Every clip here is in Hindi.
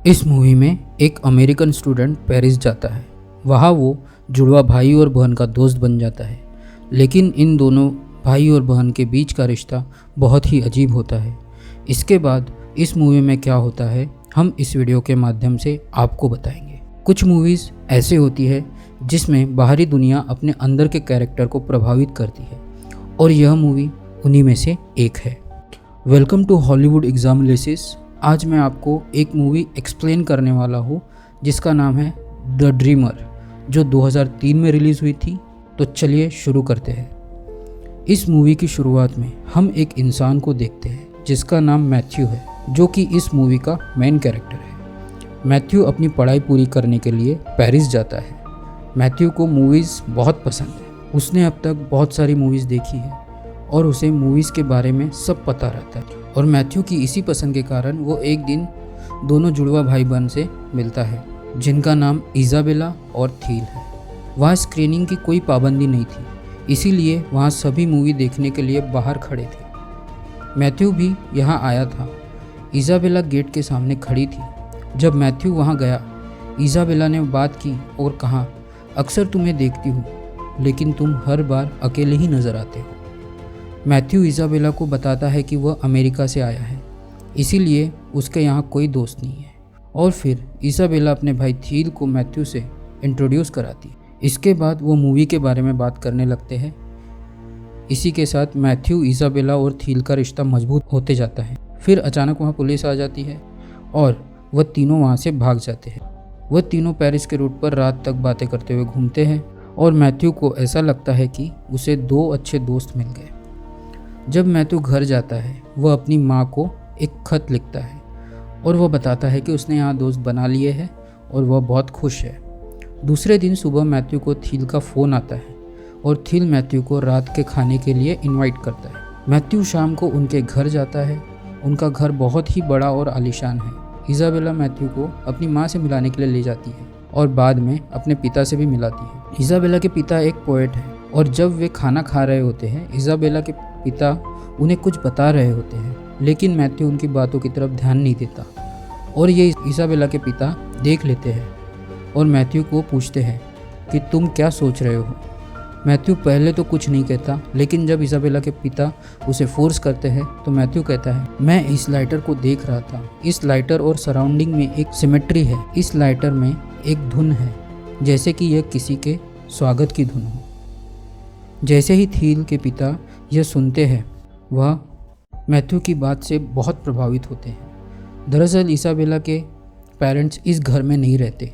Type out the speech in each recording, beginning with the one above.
इस मूवी में एक अमेरिकन स्टूडेंट पेरिस जाता है। वहाँ वो जुड़वा भाई और बहन का दोस्त बन जाता है, लेकिन इन दोनों भाई और बहन के बीच का रिश्ता बहुत ही अजीब होता है। इसके बाद इस मूवी में क्या होता है हम इस वीडियो के माध्यम से आपको बताएंगे। कुछ मूवीज़ ऐसे होती है जिसमें बाहरी दुनिया अपने अंदर के कैरेक्टर को प्रभावित करती है और यह मूवी उन्हीं में से एक है। वेलकम टू हॉलीवुड एग्जामिनेसिस। आज मैं आपको एक मूवी एक्सप्लेन करने वाला हूँ जिसका नाम है द ड्रीमर, जो 2003 में रिलीज़ हुई थी। तो चलिए शुरू करते हैं। इस मूवी की शुरुआत में हम एक इंसान को देखते हैं जिसका नाम मैथ्यू है, जो कि इस मूवी का मेन कैरेक्टर है। मैथ्यू अपनी पढ़ाई पूरी करने के लिए पेरिस जाता है। मैथ्यू को मूवीज़ बहुत पसंद है। उसने अब तक बहुत सारी मूवीज़ देखी है और उसे मूवीज़ के बारे में सब पता रहता है। और मैथ्यू की इसी पसंद के कारण वो एक दिन दोनों जुड़वा भाई बहन से मिलता है जिनका नाम इज़ाबेला और थील है। वहाँ स्क्रीनिंग की कोई पाबंदी नहीं थी, इसीलिए वहाँ सभी मूवी देखने के लिए बाहर खड़े थे। मैथ्यू भी यहाँ आया था। इज़ाबेला गेट के सामने खड़ी थी। जब मैथ्यू वहाँ गया, इज़ाबेला ने बात की और कहा, अक्सर तुम्हें देखती हूँ लेकिन तुम हर बार अकेले ही नज़र आते हो। मैथ्यू इज़ाबेला को बताता है कि वह अमेरिका से आया है, इसीलिए उसके यहाँ कोई दोस्त नहीं है। और फिर इज़ाबेला अपने भाई थील को मैथ्यू से इंट्रोड्यूस कराती है। इसके बाद वो मूवी के बारे में बात करने लगते हैं। इसी के साथ मैथ्यू, इज़ाबेला और थील का रिश्ता मजबूत होते जाता है। फिर अचानक वहाँ पुलिस आ जाती है और वह तीनों वहाँ से भाग जाते हैं। वह तीनों पेरिस के रूट पर रात तक बातें करते हुए घूमते हैं और मैथ्यू को ऐसा लगता है कि उसे दो अच्छे दोस्त मिल गए। जब मैथ्यू घर जाता है, वह अपनी माँ को एक खत लिखता है और वह बताता है कि उसने यहाँ दोस्त बना लिए हैं और वह बहुत खुश है। दूसरे दिन सुबह मैथ्यू को थील का फ़ोन आता है और थील मैथ्यू को रात के खाने के लिए इनवाइट करता है। मैथ्यू शाम को उनके घर जाता है। उनका घर बहुत ही बड़ा और आलीशान है। इज़ाबेला मैथ्यू को अपनी माँ से मिलाने के लिए ले जाती है और बाद में अपने पिता से भी मिलाती है। इज़ाबेला के पिता एक पोएट है और जब वे खाना खा रहे होते हैं, इज़ाबेला के पिता उन्हें कुछ बता रहे होते हैं, लेकिन मैथ्यू उनकी बातों की तरफ ध्यान नहीं देता और ये इज़ाबेला के पिता देख लेते हैं और मैथ्यू को पूछते हैं कि तुम क्या सोच रहे हो। मैथ्यू पहले तो कुछ नहीं कहता, लेकिन जब इज़ाबेला के पिता उसे फोर्स करते हैं तो मैथ्यू कहता है, मैं इस लाइटर को देख रहा था। इस लाइटर और सराउंडिंग में एक सिमेट्री है। इस लाइटर में एक धुन है, जैसे कि यह किसी के स्वागत की धुन हो। जैसे ही थील के पिता यह सुनते हैं, वह मैथ्यू की बात से बहुत प्रभावित होते हैं। दरअसल इज़ाबेला के पेरेंट्स इस घर में नहीं रहते।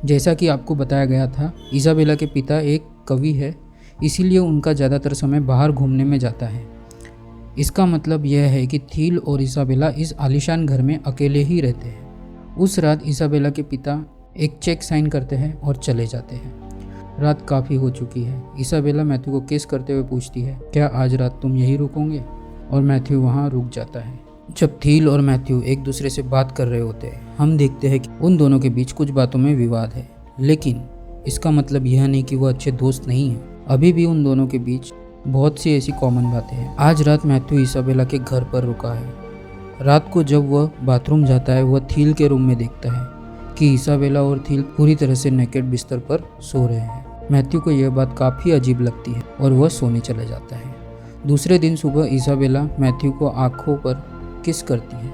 जैसा कि आपको बताया गया था, इज़ाबेला के पिता एक कवि है, इसीलिए उनका ज़्यादातर समय बाहर घूमने में जाता है। इसका मतलब यह है कि थील और इज़ाबेला इस आलीशान घर में अकेले ही रहते हैं। उस रात इज़ाबेला के पिता एक चेक साइन करते हैं और चले जाते हैं। रात काफ़ी हो चुकी है। इज़ाबेला मैथ्यू को किस करते हुए पूछती है, क्या आज रात तुम यहीं रुकोगे? और मैथ्यू वहाँ रुक जाता है। जब थील और मैथ्यू एक दूसरे से बात कर रहे होते हैं, हम देखते हैं कि उन दोनों के बीच कुछ बातों में विवाद है, लेकिन इसका मतलब यह नहीं कि वह अच्छे दोस्त नहीं हैं। अभी भी उन दोनों के बीच बहुत सी ऐसी कॉमन बातें हैं। आज रात मैथ्यू इज़ाबेला के घर पर रुका है। रात को जब वह बाथरूम जाता है, वह थील के रूम में देखता है कि इज़ाबेला और थील पूरी तरह से नेकेड बिस्तर पर सो रहे हैं। मैथ्यू को यह बात काफ़ी अजीब लगती है और वह सोने चला जाता है। दूसरे दिन सुबह इज़ाबेला मैथ्यू को आँखों पर किस करती है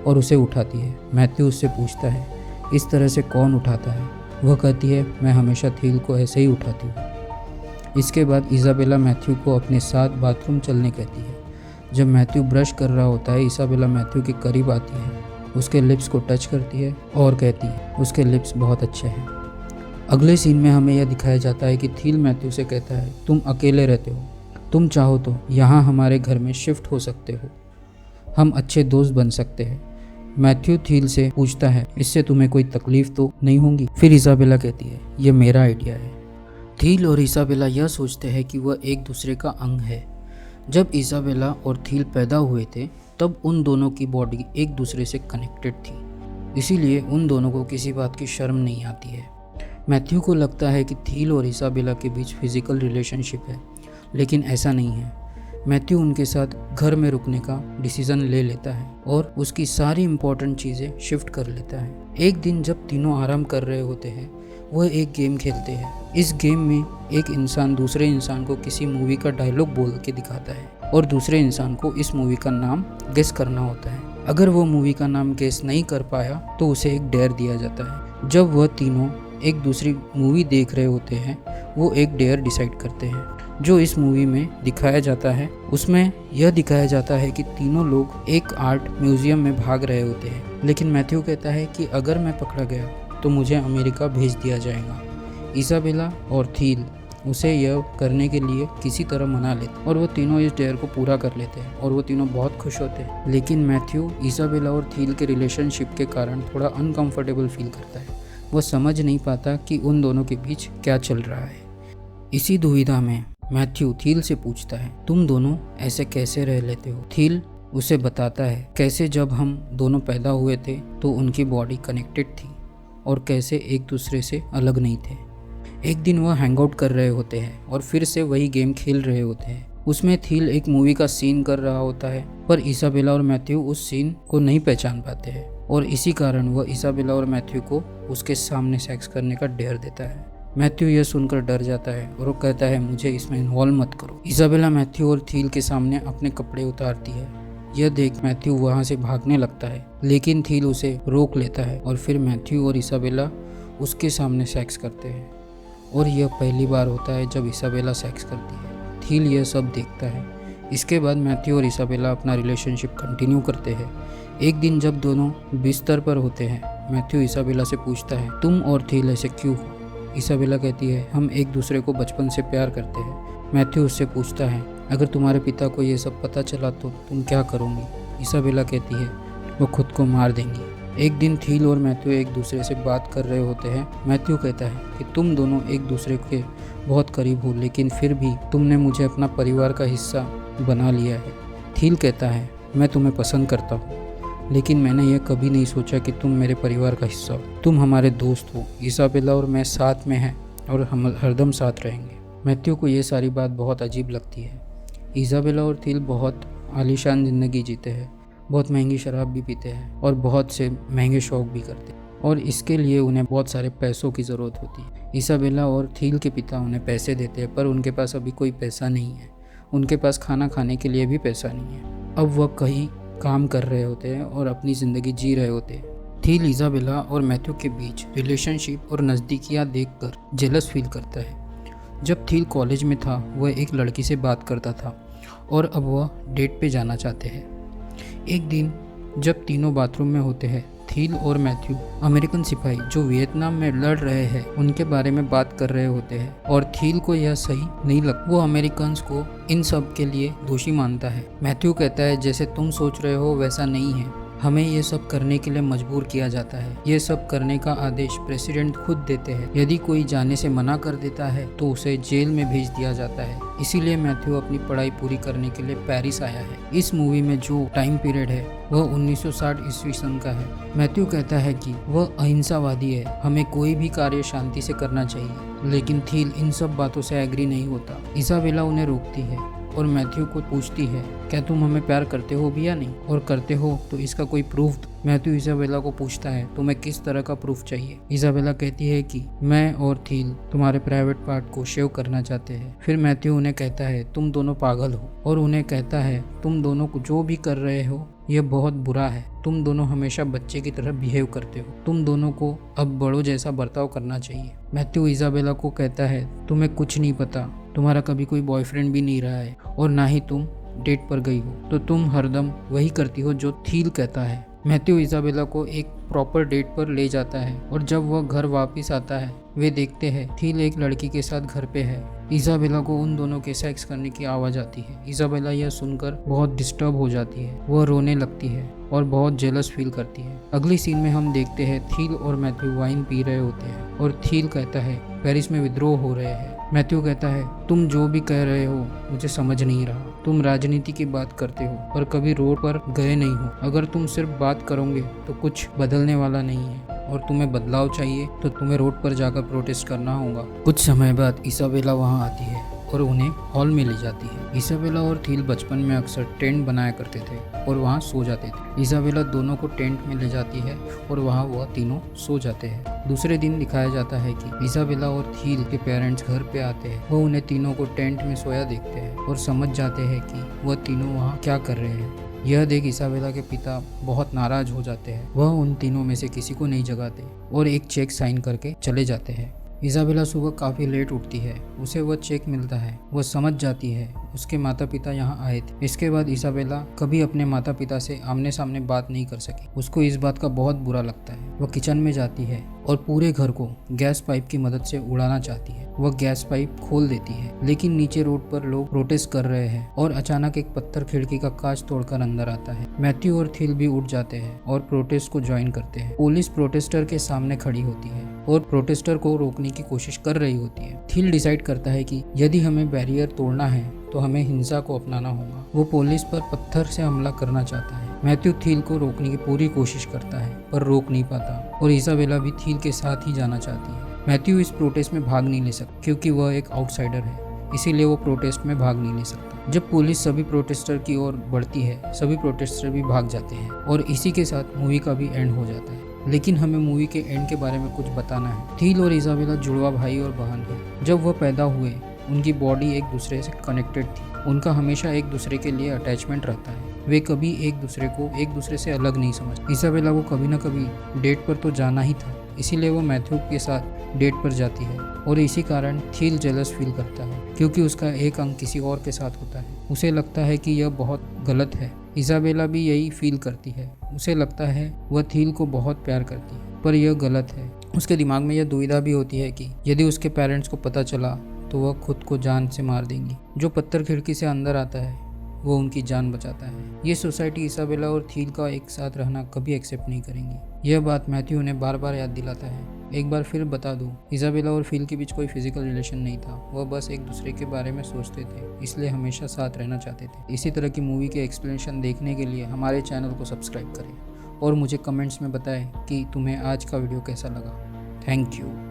और उसे उठाती है। मैथ्यू उससे पूछता है, इस तरह से कौन उठाता है? वह कहती है, मैं हमेशा थील को ऐसे ही उठाती हूँ। इसके बाद इज़ाबेला मैथ्यू को अपने साथ बाथरूम चलने कहती है। जब मैथ्यू ब्रश कर रहा होता है, इज़ाबेला मैथ्यू के करीब आती है, उसके लिप्स को टच करती है और कहती है, उसके लिप्स बहुत अच्छे हैं। अगले सीन में हमें यह दिखाया जाता है कि थील मैथ्यू से कहता है, तुम अकेले रहते हो, तुम चाहो तो यहाँ हमारे घर में शिफ्ट हो सकते हो, हम अच्छे दोस्त बन सकते हैं। मैथ्यू थील से पूछता है, इससे तुम्हें कोई तकलीफ तो नहीं होगी? फिर इज़ाबेला कहती है, यह मेरा आइडिया है। थील और इज़ाबेला यह सोचते हैं कि वह एक दूसरे का अंग है। जब इज़ाबेला और थील पैदा हुए थे, तब उन दोनों की बॉडी एक दूसरे से कनेक्टेड थी, इसीलिए उन दोनों को किसी बात की शर्म नहीं आती है। मैथ्यू को लगता है कि थील और इज़ाबेला के बीच फिजिकल रिलेशनशिप है, लेकिन ऐसा नहीं है। मैथ्यू उनके साथ घर में रुकने का डिसीजन ले लेता है और उसकी सारी इम्पोर्टेंट चीज़ें शिफ्ट कर लेता है। एक दिन जब तीनों आराम कर रहे होते हैं, वह एक गेम खेलते हैं। इस गेम में एक इंसान दूसरे इंसान को किसी मूवी का डायलॉग बोल के दिखाता है और दूसरे इंसान को इस मूवी का नाम गेस करना होता है। अगर वो मूवी का नाम गेस नहीं कर पाया तो उसे एक डेयर दिया जाता है। जब वह तीनों एक दूसरी मूवी देख रहे होते हैं, वो एक डेयर डिसाइड करते हैं। जो इस मूवी में दिखाया जाता है उसमें यह दिखाया जाता है कि तीनों लोग एक आर्ट म्यूजियम में भाग रहे होते हैं, लेकिन मैथ्यू कहता है कि अगर मैं पकड़ा गया तो मुझे अमेरिका भेज दिया जाएगा। इसाबेला और थील उसे यह करने के लिए किसी तरह मना लेते और वो तीनों इस डेयर को पूरा कर लेते हैं और वो तीनों बहुत खुश होते हैं। लेकिन मैथ्यू इसाबेला और थील के रिलेशनशिप के कारण थोड़ा अनकंफर्टेबल फील करता है। वो समझ नहीं पाता कि उन दोनों के बीच क्या चल रहा है। इसी दुविधा में मैथ्यू थील से पूछता है, तुम दोनों ऐसे कैसे रह लेते हो? थील उसे बताता है कैसे जब हम दोनों पैदा हुए थे तो उनकी बॉडी कनेक्टेड थी और कैसे एक दूसरे से अलग नहीं थे। एक दिन वह हैंग आउट कर रहे होते हैं और फिर से वही गेम खेल रहे होते हैं। उसमें थील एक मूवी का सीन कर रहा होता है, पर इसाबेला और मैथ्यू उस सीन को नहीं पहचान पाते हैं और इसी कारण वह इसाबेला और मैथ्यू को उसके सामने सेक्स करने का डेयर देता है। मैथ्यू यह सुनकर डर जाता है और वो कहता है, मुझे इसमें इन्वॉल्व मत करो। इसाबेला मैथ्यू और थील के सामने अपने कपड़े उतारती है। यह देख मैथ्यू वहाँ से भागने लगता है, लेकिन थील उसे रोक लेता है और फिर मैथ्यू और इसाबेला उसके सामने सेक्स करते हैं और यह पहली बार होता है जब इसाबेला सेक्स करती है। थील यह सब देखता है। इसके बाद मैथ्यू और इसाबेला अपना रिलेशनशिप कंटिन्यू करते हैं। एक दिन जब दोनों बिस्तर पर होते हैं, मैथ्यू इसाबेला से पूछता है, तुम और थील ऐसे क्यों हो? इसाबेला कहती है, हम एक दूसरे को बचपन से प्यार करते हैं। मैथ्यू उससे पूछता है, अगर तुम्हारे पिता को ये सब पता चला तो तुम क्या करोगी? इसाबेला कहती है, वो खुद को मार देंगी। एक दिन थील और मैथ्यू एक दूसरे से बात कर रहे होते हैं। मैथ्यू कहता है कि तुम दोनों एक दूसरे के बहुत करीब हो, लेकिन फिर भी तुमने मुझे अपना परिवार का हिस्सा बना लिया है। थील कहता है, मैं तुम्हें पसंद करता हूँ, लेकिन मैंने यह कभी नहीं सोचा कि तुम मेरे परिवार का हिस्सा हो। तुम हमारे दोस्त हो। इसाबेला और मैं साथ में हैं और हम हरदम साथ रहेंगे। मैथ्यू को ये सारी बात बहुत अजीब लगती है। इसाबेला और थील बहुत आलीशान ज़िंदगी जीते हैं, बहुत महंगी शराब भी पीते हैं और बहुत से महंगे शौक भी करते हैं और इसके लिए उन्हें बहुत सारे पैसों की ज़रूरत होती है। इसाबेला और थील के पिता उन्हें पैसे देते हैं, पर उनके पास अभी कोई पैसा नहीं है। उनके पास खाना खाने के लिए भी पैसा नहीं है। अब वह कहीं काम कर रहे होते हैं और अपनी ज़िंदगी जी रहे होते हैं। थील इसाबेला और मैथ्यू के बीच रिलेशनशिप और नज़दीकियाँ देखकर जेलस फील करता है। जब थील कॉलेज में था, वह एक लड़की से बात करता था और अब वह डेट पे जाना चाहते हैं। एक दिन जब तीनों बाथरूम में होते हैं, थील और मैथ्यू अमेरिकन सिपाही जो वियतनाम में लड़ रहे हैं उनके बारे में बात कर रहे होते हैं और थील को यह सही नहीं लगता। वो अमेरिकन्स को इन सब के लिए दोषी मानता है। मैथ्यू कहता है, जैसे तुम सोच रहे हो वैसा नहीं है, हमें ये सब करने के लिए मजबूर किया जाता है। ये सब करने का आदेश प्रेसिडेंट खुद देते हैं। यदि कोई जाने से मना कर देता है तो उसे जेल में भेज दिया जाता है। इसीलिए मैथ्यू अपनी पढ़ाई पूरी करने के लिए पेरिस आया है। इस मूवी में जो टाइम पीरियड है वह 1960 ईस्वी सन का है। मैथ्यू कहता है कि वह अहिंसावादी है, हमें कोई भी कार्य शांति से करना चाहिए, लेकिन थील इन सब बातों से एग्री नहीं होता। इसाबेला उन्हें रोकती है और मैथ्यू को पूछती है, क्या तुम हमें प्यार करते हो भी या नहीं, और करते हो तो इसका कोई प्रूफ दो। मैथ्यू इसाबेला को पूछता है, तुम्हें किस तरह का प्रूफ चाहिए? इसाबेला कहती है कि मैं और थील तुम्हारे प्राइवेट पार्ट को शेव करना चाहते हैं। फिर मैथ्यू उन्हें कहता है, तुम दोनों पागल हो, और उन्हें कहता है, तुम दोनों को जो भी कर रहे हो यह बहुत बुरा है। तुम दोनों हमेशा बच्चे की तरह बिहेव करते हो। तुम दोनों को अब बड़ों जैसा बर्ताव करना चाहिए। मैथ्यू इसाबेला को कहता है, तुम्हें कुछ नहीं पता, तुम्हारा कभी कोई बॉयफ्रेंड भी नहीं रहा है और ना ही तुम डेट पर गई हो, तो तुम हरदम वही करती हो जो थील कहता है। मैथ्यू इसाबेला को एक प्रॉपर डेट पर ले जाता है और जब वह घर वापस आता है वे देखते हैं थील एक लड़की के साथ घर पे है। इसाबेला को उन दोनों के सेक्स करने की आवाज़ आती है। इसाबेला यह सुनकर बहुत डिस्टर्ब हो जाती है, वह रोने लगती है और बहुत जेलस फील करती है। अगली सीन में हम देखते हैं थील और मैथ्यू वाइन पी रहे होते हैं और थील कहता है, पेरिस में विद्रोह हो रहे हैं। मैथ्यू कहता है, तुम जो भी कह रहे हो मुझे समझ नहीं रहा। तुम राजनीति की बात करते हो पर कभी रोड पर गए नहीं हो। अगर तुम सिर्फ बात करोगे तो कुछ बदलने वाला नहीं है और तुम्हें बदलाव चाहिए तो तुम्हें रोड पर जाकर प्रोटेस्ट करना होगा। कुछ समय बाद इसाबेला वहां आती है और उन्हें हॉल में ले जाती है। इसाबेला और थील बचपन में अक्सर टेंट बनाया करते थे और वहाँ सो जाते थे। इसाबेला दोनों को टेंट में ले जाती है और वहाँ वह तीनों सो जाते हैं। दूसरे दिन दिखाया जाता है कि इसाबेला और थील के पेरेंट्स घर पे आते हैं। वह उन्हें तीनों को टेंट में सोया देखते हैं और समझ जाते हैं कि वह तीनों वहाँ क्या कर रहे हैं। यह देख इसाबेला के पिता बहुत नाराज हो जाते हैं। वह उन तीनों में से किसी को नहीं जगाते और एक चेक साइन करके चले जाते हैं। इसाबेला सुबह काफ़ी लेट उठती है। उसे वह चेक मिलता है। वह समझ जाती है उसके माता पिता यहाँ आए थे। इसके बाद इसाबेला कभी अपने माता पिता से आमने सामने बात नहीं कर सकी। उसको इस बात का बहुत बुरा लगता है। वह किचन में जाती है और पूरे घर को गैस पाइप की मदद से उड़ाना चाहती है। वह गैस पाइप खोल देती है, लेकिन नीचे रोड पर लोग प्रोटेस्ट कर रहे हैं और अचानक एक पत्थर खिड़की का कांच तोड़कर अंदर आता है। मैथ्यू और थील भी उठ जाते हैं और प्रोटेस्ट को ज्वाइन करते हैं। पुलिस प्रोटेस्टर के सामने खड़ी होती है और प्रोटेस्टर को रोकने की कोशिश कर रही होती है। थील डिसाइड करता है कि यदि हमें बैरियर तोड़ना है तो हमें हिंसा को अपनाना होगा। वो पुलिस पर पत्थर से हमला करना चाहता है। मैथ्यू थील को रोकने की पूरी कोशिश करता है पर रोक नहीं पाता और इसाबेला भी थील के साथ ही जाना चाहती है। मैथ्यू इस प्रोटेस्ट में भाग नहीं ले सकता क्योंकि वह एक आउटसाइडर है, इसीलिए वो प्रोटेस्ट में भाग नहीं ले सकता। जब पुलिस सभी प्रोटेस्टर की ओर बढ़ती है, सभी प्रोटेस्टर भी भाग जाते हैं और इसी के साथ मूवी का भी एंड हो जाता है। लेकिन हमें मूवी के एंड के बारे में कुछ बताना है। थील और इसाबेला जुड़वा भाई और बहन है। जब वह पैदा हुए उनकी बॉडी एक दूसरे से कनेक्टेड थी। उनका हमेशा एक दूसरे के लिए अटैचमेंट रहता है। वे कभी एक दूसरे से अलग नहीं समझते। इसाबेला को कभी ना कभी डेट पर तो जाना ही था, इसीलिए वो मैथ्यू के साथ डेट पर जाती है और इसी कारण थील जेलस फील करता है क्योंकि उसका एक अंग किसी और के साथ होता है। उसे लगता है कि यह बहुत गलत है। इसाबेला भी यही फील करती है। उसे लगता है वह थील को बहुत प्यार करती है पर यह गलत है। उसके दिमाग में यह दुविधा भी होती है कि यदि उसके पेरेंट्स को पता चला तो वह खुद को जान से मार देंगी। जो पत्थर खिड़की से अंदर आता है वो उनकी जान बचाता है। ये सोसाइटी इसाबेला और थील का एक साथ रहना कभी एक्सेप्ट नहीं करेंगी। यह बात मैथ्यू उन्हें बार बार याद दिलाता है। एक बार फिर बता दूं, इसाबेला और थील के बीच कोई फिजिकल रिलेशन नहीं था। वह बस एक दूसरे के बारे में सोचते थे, इसलिए हमेशा साथ रहना चाहते थे। इसी तरह की मूवी के एक्सप्लेनेशन देखने के लिए हमारे चैनल को सब्सक्राइब करें और मुझे कमेंट्स में बताएं कि तुम्हें आज का वीडियो कैसा लगा। Thank you.